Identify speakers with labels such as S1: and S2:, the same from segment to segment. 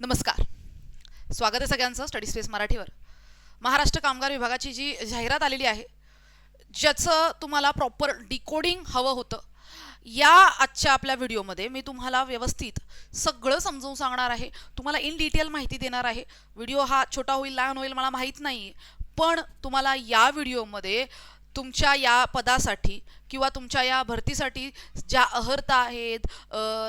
S1: नमस्कार. स्वागत आहे सगळ्यांचं स्टडी स्पेस मराठीवर. महाराष्ट्र कामगार विभागाची जी जाहिरात आलेली आहे, ज्याचं तुम्हाला प्रॉपर डिकोडिंग हवं होतं, या आजच्या आपल्या व्हिडिओमध्ये मी तुम्हाला व्यवस्थित सगळं समजावून सांगणार आहे. तुम्हाला इन डिटेल माहिती देणार आहे. व्हिडिओ हा छोटा होईल, लहान होईल, मला माहीत नाही, पण तुम्हाला या व्हिडिओमध्ये तुमच्या या पदासाठी किंवा तुमच्या या भरतीसाठी ज्या अर्हता आहेत,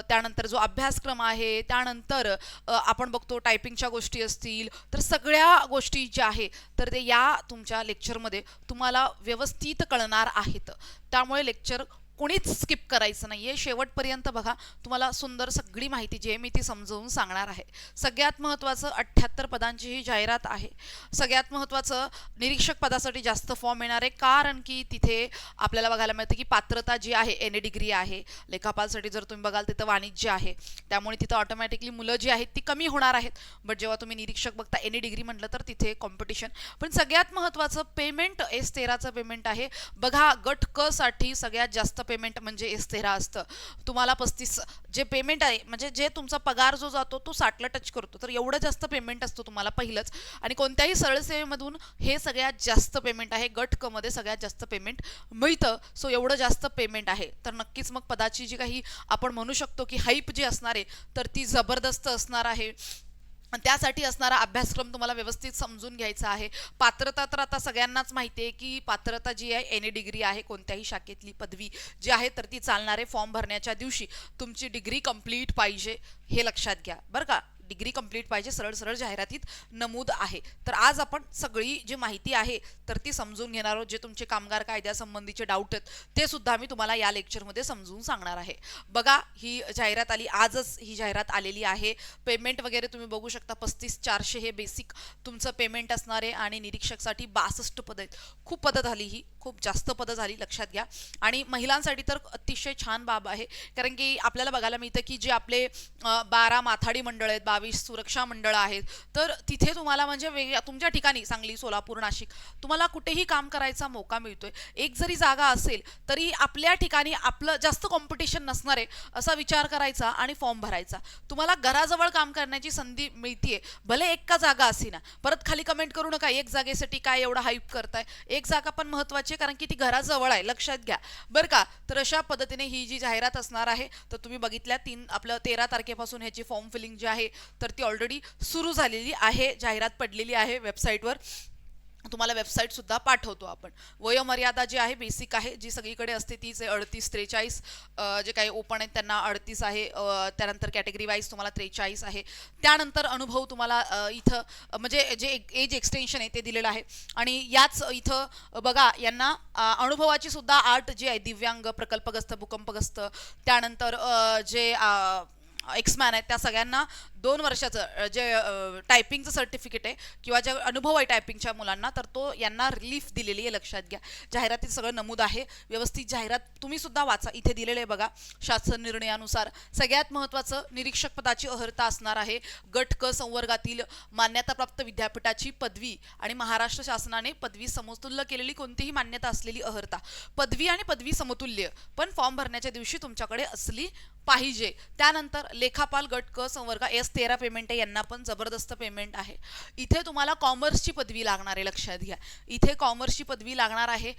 S1: त्यानंतर जो अभ्यासक्रम आहे, त्यानंतर आपण बघतो टायपिंगच्या गोष्टी असतील, तर सगळ्या गोष्टी ज्या आहे तर ते या तुमच्या लेक्चरमध्ये तुम्हाला व्यवस्थित कळणार आहेत. त्यामुळे लेक्चर कोणीच स्किप करायचं नाही आहे. शेवटपर्यंत बघा, तुम्हाला सुंदर सगळी माहिती जी आहे मी ती समजावून सांगणार आहे. सगळ्यात महत्त्वाचं 78 पदांची ही जाहिरात आहे. सगळ्यात महत्त्वाचं निरीक्षक पदासाठी जास्त फॉर्म येणार आहे, कारण की तिथे आपल्याला बघायला मिळतं की पात्रता जी आहे एन ए डिग्री आहे. लेखापालसाठी जर तुम्ही बघाल तिथं वाणिज्य आहे, त्यामुळे तिथं ऑटोमॅटिकली मुलं जी आहेत ती कमी होणार आहेत. बट जेव्हा तुम्ही निरीक्षक बघता एन ए डिग्री म्हटलं तर तिथे कॉम्पिटिशन. पण सगळ्यात महत्त्वाचं पेमेंट S13चं पेमेंट आहे. बघा, गट क साठी सगळ्यात जास्त पेमेंट म्हणजे S13 असतं. तुम्हाला 35 जे पेमेंट आहे, म्हणजे जे तुमचा पगार जो जातो तो 60ला टच करतो, तर एवढं जास्त पेमेंट असतो तुम्हाला पहिलंच. आणि कोणत्याही सरळ सेवेमधून हे सगळ्यात जास्त पेमेंट आहे. गट क मध्ये सगळ्यात जास्त पेमेंट मिळतं. सो एवढं जास्त पेमेंट आहे, तर नक्कीच मग पदाची जी काही आपण म्हणू शकतो की हाईप जी असणार आहे तर ती जबरदस्त असणार आहे. त्यासाठी असणारा अभ्यासक्रम तुम्हाला व्यवस्थित समजून घ्यायचा आहे. पात्रता तर आता सगळ्यांनाच माहिती आहे की पात्रता जी आहे एन ए डिग्री आहे. कोणत्याही शाखेतली पदवी जी आहे तर ती चालणार आहे. फॉर्म भरण्याच्या दिवशी तुमची डिग्री कंप्लीट पाहिजे, हे लक्षात घ्या बरं का. डिग्री कंप्लीट पाहिजे, सरळ सरळ जाहिरातीत नमूद आहे. तर आज आपण सगळी जी माहिती आहे तर ती समजून घेणार आहोत. जे तुमचे कामगार कायद्यासंबंधीचे डाऊट आहेत ते सुद्धा मी तुम्हाला या लेक्चरमध्ये समजून सांगणार आहे. बघा, ही जाहिरात आली, आजच ही जाहिरात आलेली आहे. पेमेंट वगैरे तुम्ही बघू शकता. 35,400 हे बेसिक तुमचं पेमेंट असणार आहे. आणि निरीक्षकसाठी 62 पदं आहेत. खूप पदं झाली, ही खूप जास्त पदं झाली, लक्षात घ्या. आणि महिलांसाठी तर अतिशय छान बाब आहे, कारण की आपल्याला बघायला मिळतं की जे आपले 12 माथाडी मंडळ आहेत, 22 सुरक्षा मंडळ आहेत, तर तिथे तुम्हाला म्हणजे वेगळ्या तुमच्या ठिकाणी सांगली, सोलापूर, नाशिक तुम्हाला कुठेही काम करायचा मौका मिळतोय. एक जरी जागा असेल तरी आपल्या ठिकाणी आपलं जास्त कॉम्पिटिशन नसणार आहे असा विचार करायचा आणि फॉर्म भरायचा. तुम्हाला घराजवळ काम करण्याची संधी मिळतीये, भले एक का जागा असे ना. परत खाली कमेंट करू नका एक जागेसाठी काय एवढा हाईप करताय. एक जागा पण महत्त्वाची आहे, कारण की ती घराजवळ आहे, लक्षात घ्या बरं का. तर अशा पद्धतीने ही जी जाहिरात असणार आहे तर तुम्ही बघितल्या, आपलं 13 तारखेपासून ह्याची फॉर्म फिलिंग जी आहे तर ती ऑलरेडी सुरू झालेली आहे. जाहिरात पडलेली आहे वेबसाईटवर. तुम्हाला वेबसाईट सुद्धा पाठवतो आपण. वयोमर्यादा जी आहे बेसिक आहे, जी सगळीकडे असते तीच आहे, 38-43. जे काही ओपन आहेत त्यांना 38 आहे. त्यानंतर कॅटेगरी वाईज तुम्हाला 43 आहे. त्यानंतर अनुभव तुम्हाला इथं म्हणजे जे एज एक्सटेन्शन आहे ते दिलेलं आहे. आणि याच इथं बघा, यांना अनुभवाची सुद्धा 8 जे आहे, दिव्यांग, प्रकल्पग्रस्त, भूकंपग्रस्त, त्यानंतर जे एक्समॅन आहेत त्या सगळ्यांना 2 वर्षाचं जे टायपिंगचं सर्टिफिकेट आहे किंवा जे अनुभव आहे टायपिंगच्या मुलांना, तर तो यांना रिलीफ दिलेली आहे, लक्षात घ्या. जाहिरातीत सगळं नमूद आहे. व्यवस्थित जाहिरात तुम्ही सुद्धा वाचा, इथे दिलेलं आहे बघा. शासन निर्णयानुसार सगळ्यात महत्त्वाचं निरीक्षक पदाची अर्हता असणार आहे. गट क संवर्गातील मान्यताप्राप्त विद्यापीठाची पदवी आणि महाराष्ट्र शासनाने पदवी समतुल्य केलेली कोणतीही मान्यता असलेली अर्हता. पदवी आणि पदवी समतुल्य पण फॉर्म भरण्याच्या दिवशी तुमच्याकडे असली पाहिजे. त्यानंतर लेखापाल गट क संवर्ग S13 पेमेंट आहे, यांना पण जबरदस्त पेमेंट आहे. इथे तुम्हाला कॉमर्सची पदवी लागणार आहे, लक्षात घ्या. इथे कॉमर्सची पदवी लागणार आहे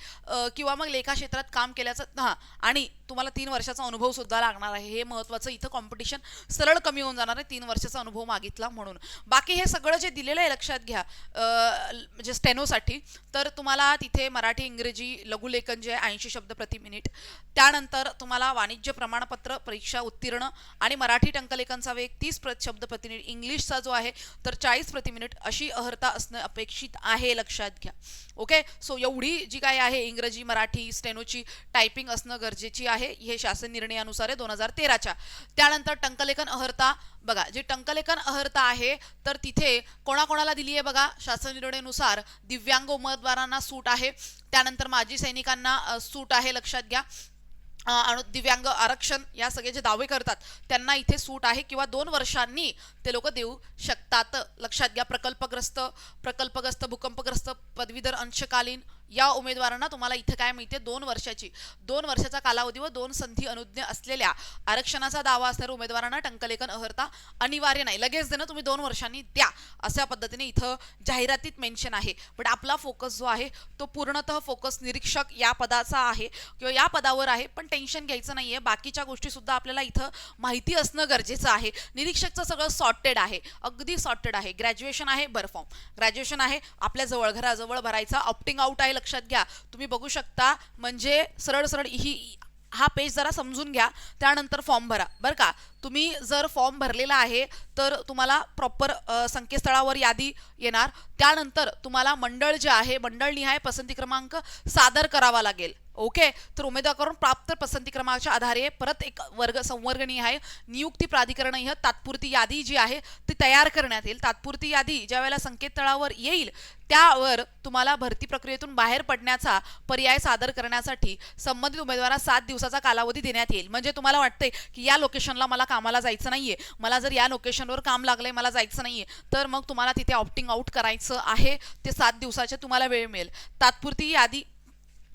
S1: किंवा मग लेखा क्षेत्रात काम केल्याचं आणि तुम्हाला 3 वर्षाचा अनुभव सुद्धा लागणार आहे. हे महत्त्वाचं. इथं कॉम्पिटिशन सरळ कमी होऊन जाणार आहे 3 वर्षाचा अनुभव मागितला म्हणून. बाकी हे सगळं जे दिलेलं आहे लक्षात घ्या. म्हणजे स्टेनोसाठी तर तुम्हाला तिथे मराठी, इंग्रजी, लघुलेखन जे आहे 80 शब्द प्रति मिनिट. त्यानंतर तुम्हाला वाणिज्य प्रमाणपत्र, परीक्षा उत्तीर्ण आणि मराठी टंकलेखनचा वेग 30 शब्द प्रति मिनिट, इंग्लिशचा जो आहे तर 40 प्रति मिनिट अशी अर्हता असणं अपेक्षित आहे, लक्षात घ्या. ओके. सो एवढी जी काय आहे इंग्रजी, मराठी, स्टेनोची टायपिंग असणं गरजेची आहे. हे शासन निर्णयानुसार आहे 2013च्या. त्यानंतर टंकलेखन अर्हता बघा, जी टंकलेखन अर्हता आहे तर तिथे कोणाकोणाला दिली आहे बघा. शासन निर्णयानुसार दिव्यांग उमेदवारांना सूट आहे. त्यानंतर माजी सैनिकांना सूट आहे, लक्षात घ्या. दिव्यांग आरक्षण या सगळे जे दावे करतात त्यांना इथे सूट आहे, किंवा 2 वर्षांनी ते लोक देऊ शकतात, लक्षात घ्या. प्रकल्पग्रस्त, भूकंपग्रस्त, पदवीधर अंशकालीन या उमेदवारांना तुम्हाला इथं काय मिळते 2 वर्षाचा कालावधी व 2 संधी अनुज्ञ असलेल्या आरक्षणाचा दावा असणाऱ्या उमेदवारांना टंकलेखन अर्हता अनिवार्य नाही, लगेच देणं, तुम्ही 2 वर्षांनी द्या, अशा पद्धतीने इथं जाहिरातीत मेन्शन आहे. पण आपला फोकस जो आहे तो पूर्णतः फोकस निरीक्षक या पदाचा आहे किंवा या पदावर आहे. पण टेन्शन घ्यायचं नाहीये, बाकीच्या गोष्टी सुद्धा आपल्याला इथं माहिती असणं गरजेचं आहे. निरीक्षकचं सगळं सॉर्टेड आहे, अगदी सॉर्टेड आहे. ग्रॅज्युएशन आहे, फॉर्म ग्रॅज्युएशन आहे, आपल्या जवळ घराजवळ भरायचा. ऑप्टिंग आउट आहे, लक्षात घ्या, तुम्ही बघू शकता. म्हणजे सरळ सरळ हा पेज जरा समजून घ्या, त्यानंतर फॉर्म भरा बरं का. तुम्ही जर फॉर्म भरलेला आहे तर तुम्हाला प्रॉपर संकेतस्थळावर यादी येणार. त्यानंतर तुम्हाला मंडळ जे आहे मंडळनिहाय पसंती क्रमांक सादर करावा लागेल. ओके, तर उमेदवाराकडून प्राप्त पसंती क्रमांकाच्या आधारे परत एक संवर्गनिहाय नियुक्ती प्राधिकरण तात्पुरती यादी जी आहे ती तयार करण्यात येईल. तात्पुरती यादी ज्या वेळेला संकेतस्थळावर येईल त्यावर तुम्हाला भरती प्रक्रियेतून बाहेर पडण्याचा पर्याय सादर करण्यासाठी संबंधित उमेदवारास 7 दिवसाचा कालावधी देण्यात येईल. म्हणजे तुम्हाला वाटतंय की या लोकेशनला मला कामाला जायचं नाहीये, मला जर या लोकेशनवर काम लागलंय, मला जायचं नाहीये, तर मग तुम्हाला तिथे ऑप्टिंग आउट करायचं आहे. ते 7 दिवसाचे तुम्हाला वेळ मिळेल. तात्पुरती यादी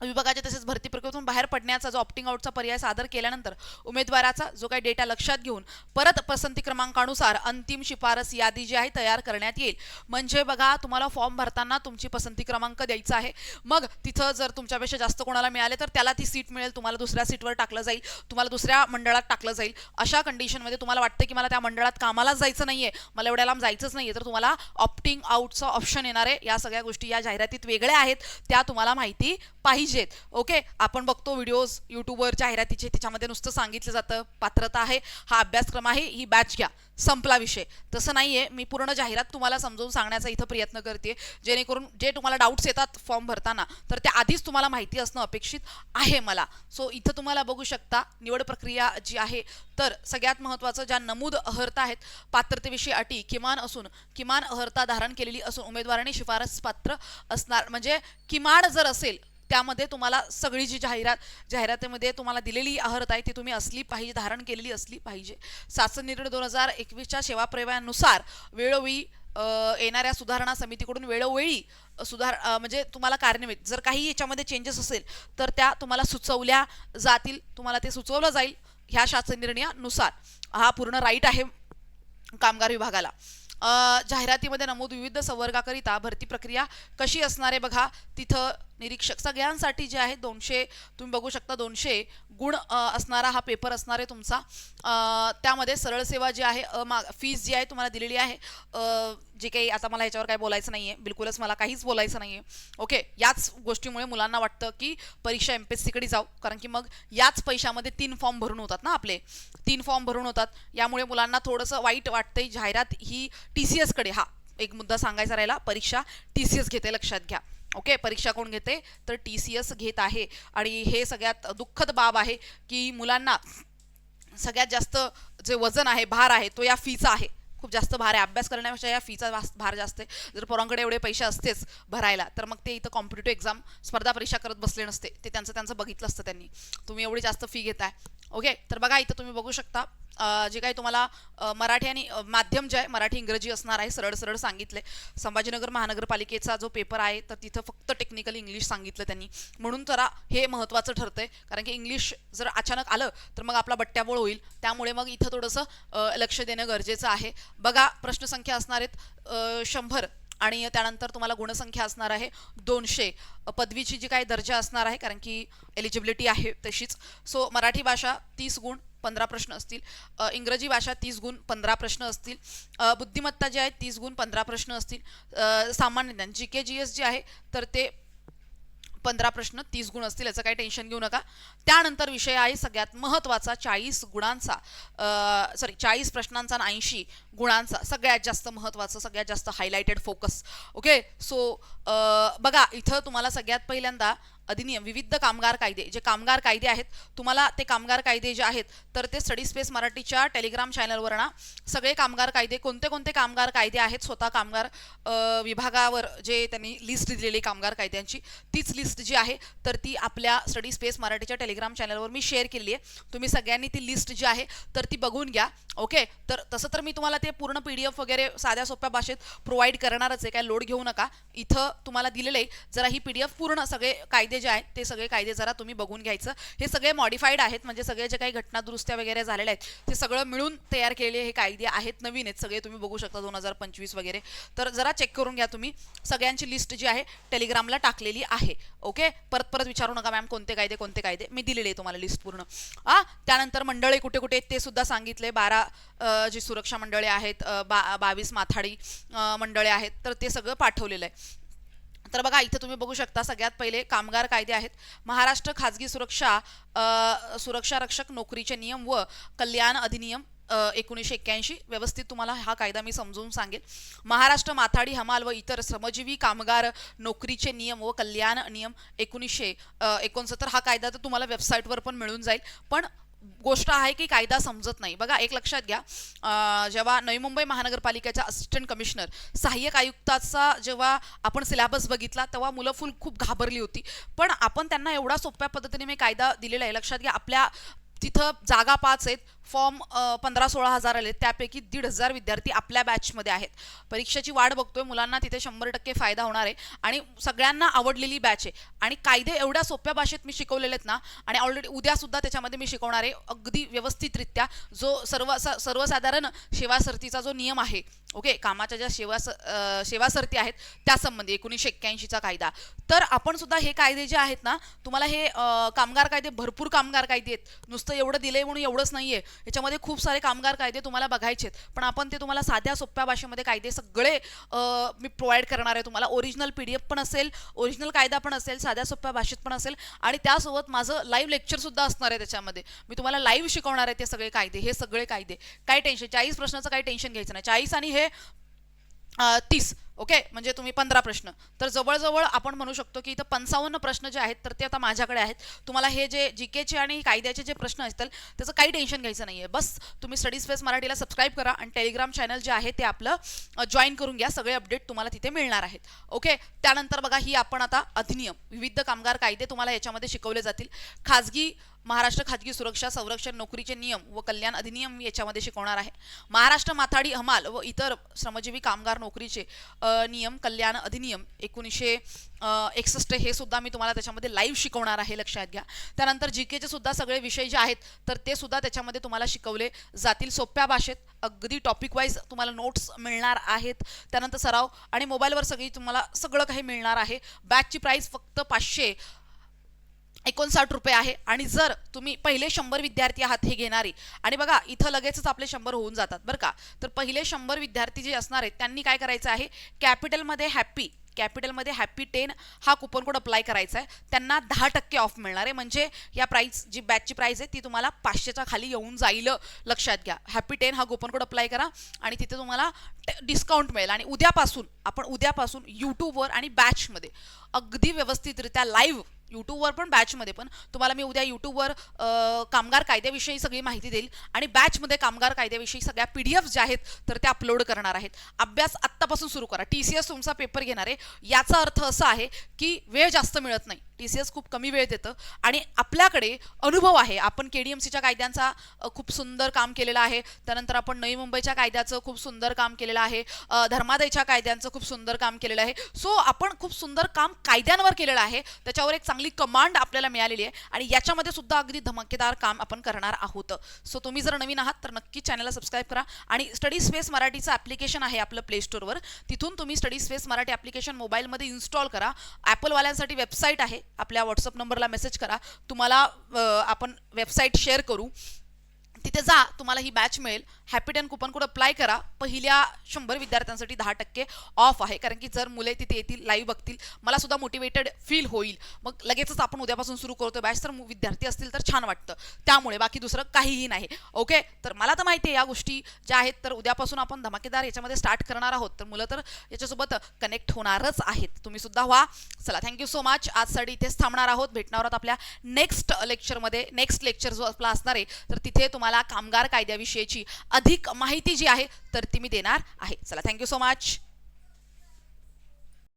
S1: विभागाच्या तसेच भरती प्रक्रियेतून बाहेर पडण्याचा जो ऑप्टिंग आउटचा पर्याय सादर केल्यानंतर उमेदवाराचा जो काही डेटा लक्षात घेऊन परत पसंती क्रमांकानुसार अंतिम शिफारस यादी जी आहे तयार करण्यात येईल. म्हणजे बघा, तुम्हाला फॉर्म भरताना तुमची पसंती क्रमांक द्यायचा आहे. मग तिथं जर तुमच्यापेक्षा जास्त कोणाला मिळाले तर त्याला ती सीट मिळेल, तुम्हाला दुसऱ्या सीटवर टाकलं जाईल, तुम्हाला दुसऱ्या मंडळात टाकलं जाईल. अशा कंडिशनमध्ये तुम्हाला वाटतं की मला त्या मंडळात कामालाच जायचं नाहीये, मला एवढ्या लांब जायचंच नाहीये, तर तुम्हाला ऑप्टिंग आउटचा ऑप्शन येणार आहे. या सगळ्या गोष्टी या जाहिरातीत वेगळ्या आहेत, त्या तुम्हाला माहिती पाहिजेत. ओके, आपण बघतो व्हिडिओज यूट्यूबवर जाहिरातीचे, त्याच्यामध्ये नुसतं सांगितलं जातं पात्रता आहे, हा अभ्यासक्रम आहे, ही बॅच घ्या, संपला विषय. तसं नाहीये, मी पूर्ण जाहिरात तुम्हाला समजावून सांगण्याचा इथं प्रयत्न करते, जेणेकरून जे तुम्हाला डाऊट्स येतात फॉर्म भरताना तर त्या आधीच तुम्हाला माहिती असणं अपेक्षित आहे मला. सो इथं तुम्हाला बघू शकता निवड प्रक्रिया जी आहे, तर सगळ्यात महत्त्वाचं ज्या नमूद अर्हता आहेत, पात्रतेविषयी अटी किमान अर्हता धारण केलेली असून उमेदवाराने शिफारस पात्र असणार. म्हणजे किमान जर असेल त्यामध्ये तुम्हाला सगळी जी जाहिरातीमध्ये तुम्हाला दिलेली अर्हता आहे ती तुम्ही असली पाहिजे, धारण केलेली असली पाहिजे. शासन निर्णय 2021च्या सेवा प्रवाहानुसार वेळोवेळी येणाऱ्या सुधारणा समितीकडून वेळोवेळी म्हणजे तुम्हाला कार्यान्वित जर काही याच्यामध्ये चेंजेस असेल तर त्या तुम्हाला सुचवल्या जातील, तुम्हाला ते सुचवलं जाईल ह्या शासन निर्णयानुसार. हा पूर्ण राईट आहे कामगार विभागाला. जाहिरातीमध्ये नमूद विविध संवर्गाकरिता भरती प्रक्रिया कशी असणार आहे बघा. तिथं निरीक्षक सगळ्यांसाठी जे आहे 200, तुम्ही बघू शकता 200 गुण असणारा हा पेपर असणार आहे तुमचा. त्यामध्ये सरळ सेवा जी आहे फीस जी आहे तुम्हाला दिलेली आहे. जे काही आता मला ह्याच्यावर काही बोलायचं नाहीये, बिलकुलच मला काहीच बोलायचं नाहीये. ओके, याच गोष्टीमुळे मुलांना वाटतं की परीक्षा MPSC कडे जाऊ, कारण की मग याच पैशामध्ये 3 फॉर्म भरून होतात ना, आपले 3 फॉर्म भरून होतात. यामुळे मुलांना थोडंसं वाईट वाटतंय. जाहिरात ही TCS कडे, हा एक मुद्दा सांगायचा राहिला, परीक्षा TCS घेते, लक्षात घ्या. ओके, परीक्षा कोण घेते तर TCS घेत आहे. आणि हे सगळ्यात दुःखद बाब आहे की मुलांना सगळ्यात जास्त जे वजन आहे, भार आहे, तो या फीचा आहे. खूप जास्त भार आहे, अभ्यास करण्यापेक्षा या फीचा भार जास्त आहे. जर पोरांकडे एवढे पैसे असतेच भरायला तर मग ते इथं कॉम्पिटिटिव्ह एक्झाम स्पर्धा परीक्षा करत बसले नसते, ते त्यांचं बघितलं असतं त्यांनी. तुम्ही एवढी जास्त फी घेताय. ओके, तर बघा इथं तुम्ही बघू शकता जे काही तुम्हाला मराठी आणि माध्यम जे आहे मराठी इंग्रजी असणार आहे, सरळ सरळ सांगितले. संभाजीनगर महानगरपालिकेचा जो पेपर आहे तर तिथं फक्त टेक्निकल इंग्लिश सांगितलं त्यांनी, म्हणून जरा हे महत्त्वाचं ठरतंय, कारण की इंग्लिश जर अचानक आलं तर मग आपला बट्ट्याबोळ होईल. त्यामुळे मग इथं थोडंसं लक्ष देणं गरजेचं आहे. बघा, प्रश्नसंख्या असणार आहेत 100 आणि त्यानंतर तुम्हाला गुणसंख्या असणार आहे 200. पदवीची जी काही दर्जा असणार आहे, कारण की एलिजिबिलिटी आहे तशीच. सो मराठी भाषा 30 गुण 15 प्रश्न असतील, इंग्रजी भाषा 30 गुण 15 प्रश्न असतील, बुद्धिमत्ता जे आहे 30 गुण 15 प्रश्न असतील, सामान्य ज्ञान GK GS जे आहे तर ते 15 प्रश्न 30 गुण असतील, याचं काही टेन्शन घेऊ नका. त्यानंतर विषय आहे सगळ्यात महत्त्वाचा 40 गुणांचा, 40 प्रश्नांचा आणि 80 गुणांचा, सगळ्यात जास्त महत्त्वाचं, सगळ्यात जास्त हायलाइटेड फोकस. ओके, सो बघा इथं तुम्हाला सगळ्यात पहिल्यांदा अधिनियम विविध कामगार कायदे, जे कामगार कायदे आहेत तुम्हाला ते कामगार कायदे जे आहेत तर ते स्टडी स्पेस मराठीच्या टेलिग्राम चॅनलवर ना सगळे कामगार कायदे, कोणते कोणते कामगार कायदे आहेत स्वतः कामगार विभागावर जे त्यांनी लिस्ट दिलेली कामगार कायद्यांची, तीच लिस्ट जी आहे तर ती आपल्या स्टडी स्पेस मराठीच्या टेलिग्राम चॅनलवर मी शेअर केली आहे. तुम्ही सगळ्यांनी ती लिस्ट जी आहे तर ती बघून घ्या. ओके, तर तसं तर मी तुम्हाला ते पूर्ण PDF वगैरे साध्या सोप्या भाषेत प्रोव्हाइड करणारच आहे, काय लोड घेऊ नका. इथं तुम्हाला दिलेलं आहे, जरा ही PDF पूर्ण सगळे कायदे जे आहेत ते सगळे कायदे जरा तुम्ही बघून घ्यायचं. हे सगळे मॉडिफाईड आहेत, म्हणजे सगळे जे काही घटना दुरुस्त्या वगैरे झालेल्या आहेत ते सगळं मिळून तयार केलेले हे कायदे आहेत, नवीन आहेत सगळे, तुम्ही बघू शकता 2025 वगैरे. तर जरा चेक करून घ्या तुम्ही. सगळ्यांची लिस्ट जी आहे टेलिग्रामला टाकलेली आहे. ओके, परत परत विचारू नका मॅम कोणते कायदे, मी दिलेले आहे तुम्हाला लिस्ट पूर्ण. त्यानंतर मंडळे कुठे कुठे आहेत ते सुद्धा सांगितले. 12 जी सुरक्षा मंडळे आहेत, 22 माथाडी मंडळे आहेत, तर ते सगळं पाठवलेलं आहे. तर बघा इथे तुम्ही बघू शकता सगळ्यात पहिले कामगार कायदे आहेत. महाराष्ट्र खाजगी सुरक्षा रक्षक नोकरीचे नियम व कल्याण अधिनियम 1981. व्यवस्थित तुम्हाला हा कायदा मी समजून सांगेल. महाराष्ट्र माथाडी हमाल व इतर श्रमजीवी कामगार नोकरीचे नियम व कल्याण नियम 1969. हा कायदा तर तुम्हाला वेबसाईटवर पण मिळून जाईल, पण गोष्ट आहे की कायदा समजत नाही. बघा एक लक्षात घ्या, जेव्हा नवी मुंबई महानगरपालिकेचा असिस्टंट कमिशनर सहाय्यक आयुक्ताचा जेव्हा आपण सिलेबस बघितला तेव्हा मुलं खूप घाबरली होती, पण आपण त्यांना एवढा सोप्या पद्धतीने मी कायदा दिलेला आहे. लक्षात घ्या, आपल्या तिथं जागा 5 आहेत, फॉर्म 15-16 हजार आले, त्यापैकी 1,500 विद्यार्थी आपल्या बॅचमध्ये आहेत. परीक्षेची वाट बघतोय, मुलांना तिथे 100% फायदा होणार आहे आणि सगळ्यांना आवडलेली बॅच आहे. आणि कायदे एवढ्या सोप्या भाषेत मी शिकवलेले आहेत ना, आणि ऑलरेडी उद्यासुद्धा त्याच्यामध्ये मी शिकवणार आहे अगदी व्यवस्थितरित्या. जो सर्वसाधारण सेवासरतीचा जो नियम आहे, ओके, कामाच्या ज्या सेवासरती आहेत त्यासंबंधी 1981चा कायदा. तर आपण सुद्धा हे कायदे जे आहेत ना, तुम्हाला हे कामगार कायदे, भरपूर कामगार कायदे आहेत, नुसतं एवढं दिलंय म्हणून एवढंच नाहीये, याच्यामध्ये खूप सारे कामगार कायदे तुम्हाला बघायचे आहेत. पण आपण ते तुम्हाला साध्या सोप्या भाषेमध्ये कायदे सगळे मी प्रोव्हाइड करणार आहे तुम्हाला. ओरिजिनल PDF पण असेल, ओरिजिनल कायदा पण असेल, साध्या सोप्या भाषेत पण असेल, आणि त्यासोबत माझं लाईव्ह लेक्चर सुद्धा असणार आहे. त्याच्यामध्ये मी तुम्हाला लाईव्ह शिकवणार आहे ते सगळे कायदे, हे सगळे कायदे. काय टेन्शन, 40 प्रश्नाचं काही टेन्शन घ्यायचं नाही. 40 आणि हे 30, ओके, म्हणजे तुम्ही 15 प्रश्न, तर जवळजवळ आपण म्हणू शकतो की इथं 55 प्रश्न जे आहेत तर ते आता माझ्याकडे आहेत. तुम्हाला हे जे GKचे आणि कायद्याचे जे प्रश्न असतील त्याचं काही टेन्शन घ्यायचं नाही आहे. बस तुम्ही स्टडी स्पेस मराठीला सबस्क्राईब करा आणि टेलिग्राम चॅनल जे आहे ते आपलं जॉईन करून घ्या. सगळे अपडेट तुम्हाला तिथे मिळणार आहेत. ओके, त्यानंतर बघा ही आपण आता अधिनियम विविध कामगार कायदे तुम्हाला याच्यामध्ये शिकवले जातील. महाराष्ट्र खाजगी सुरक्षा संरक्षण नोकरीचे नियम व कल्याण अधिनियम याच्यामध्ये शिकवणार आहे. महाराष्ट्र माथाडी हमाल व इतर श्रमजीवी कामगार नोकरीचे नियम कल्याण अधिनियम 1961 हे सुद्धा मी तुम्हाला त्याच्यामध्ये लाईव्ह शिकवणार आहे, लक्षात घ्या. त्यानंतर GKचे सुद्धा सगळे विषय जे आहेत तर ते सुद्धा त्याच्यामध्ये तुम्हाला शिकवले जातील सोप्या भाषेत, अगदी टॉपिक वाईज तुम्हाला नोट्स मिळणार आहेत. त्यानंतर सराव आणि मोबाईलवर तुम्हाला सगळं काही मिळणार आहे. बॅचची प्राइस फक्त 559 रुपये आहे. आणि जर तुम्ही पहिले 100 विद्यार्थी आहात हे घेणारे, आणि बघा इथं लगेचच आपले 100 होऊन जातात बरं का, तर पहिले 100 विद्यार्थी जे असणार आहेत त्यांनी काय करायचं आहे, कॅपिटलमध्ये हॅपी 10 हा कुपन कोड अप्लाय करायचा आहे. त्यांना 10% ऑफ मिळणार आहे, म्हणजे या प्राइस जी बॅचची प्राइस आहे ती तुम्हाला 500च्या खाली येऊन जाईल, लक्षात घ्या. हॅपी 10 हा कुपन कोड अप्लाय करा आणि तिथे तुम्हाला डिस्काउंट मिळेल. आणि उद्यापासून यूट्यूबवर आणि बॅचमध्ये अगदी व्यवस्थितरित्या लाईव्ह, यूट्यूबवर पण बॅचमध्ये पण तुम्हाला मी उद्या यूट्यूबवर कामगार कायद्याविषयी सगळी माहिती देईल आणि बॅचमध्ये कामगार कायद्याविषयी सगळ्या PDF ज्या आहेत तर त्या अपलोड करणार आहेत. अभ्यास आत्तापासून सुरू करा. TCS तुमचा पेपर घेणार आहे, याचा अर्थ असा आहे की वेळ जास्त मिळत नाही, TCS खूप कमी वेळ देतं आणि आपल्याकडे अनुभव आहे. आपण KDMCच्या कायद्यांचा खूप सुंदर काम केलेलं आहे, त्यानंतर आपण नवी मुंबईच्या कायद्याचं खूप सुंदर काम केलेलं आहे, धर्मादायच्या कायद्यांचं खूप सुंदर काम केलेलं आहे. सो आपण खूप सुंदर काम कायद्यांवर केलेलं आहे, त्याच्यावर एक चांगली कमांड आपल्याला मिळालेली आहे आणि याच्यामध्ये सुद्धा अगदी धमाकेदार काम आपण करणार आहोत. सो तुम्ही जर नवीन आहात तर नक्की चॅनलला सबस्क्राईब करा आणि स्टडी स्पेस मराठीचं ॲप्लिकेशन आहे आपलं प्ले स्टोअरवर, तिथून तुम्ही स्टडी स्पेस मराठी ॲप्लिकेशन मोबाईलमध्ये इन्स्टॉल करा. ॲपलवाल्यांसाठी वेबसाईट आहे, आपल्या व्हॉट्सअप नंबरला मेसेज करा, तुम्हाला आपण वेबसाईट शेअर करू, तिथे जा, तुम्हाला ही बॅच मिळेल. हॅपी10 कुपन कोड अप्लाय करा. पहिल्या 100 विद्यार्थ्यांसाठी 10% ऑफ आहे, कारण की जर मुले तिथे येतील, लाईव्ह बघतील, मला सुद्धा मोटिवेटेड फील होईल. मग लगेचच आपण उद्यापासून सुरू करतो बॅच, तर विद्यार्थी असतील तर छान वाटतं. त्यामुळे बाकी दुसरं काहीही नाही. ओके, तर मला तर माहिती आहे या गोष्टी ज्या आहेत, तर उद्यापासून आपण धमाकेदार याच्यामध्ये स्टार्ट करणार आहोत. तर मुलं तर याच्यासोबत कनेक्ट होणारच आहेत, तुम्ही सुद्धा व्हा. चला, थँक्यू सो मच. आजसाठी इथेच थांबणार आहोत. भेटणार आहोत आपल्या नेक्स्ट लेक्चरमध्ये. नेक्स्ट लेक्चर जो आपला असणार आहे, तर तिथे तुम्हाला कामगार कायद्याविषयीची अधिक माहिती जी आहे तर ती मी देणार आहे. चला, थँक्यू सो मच.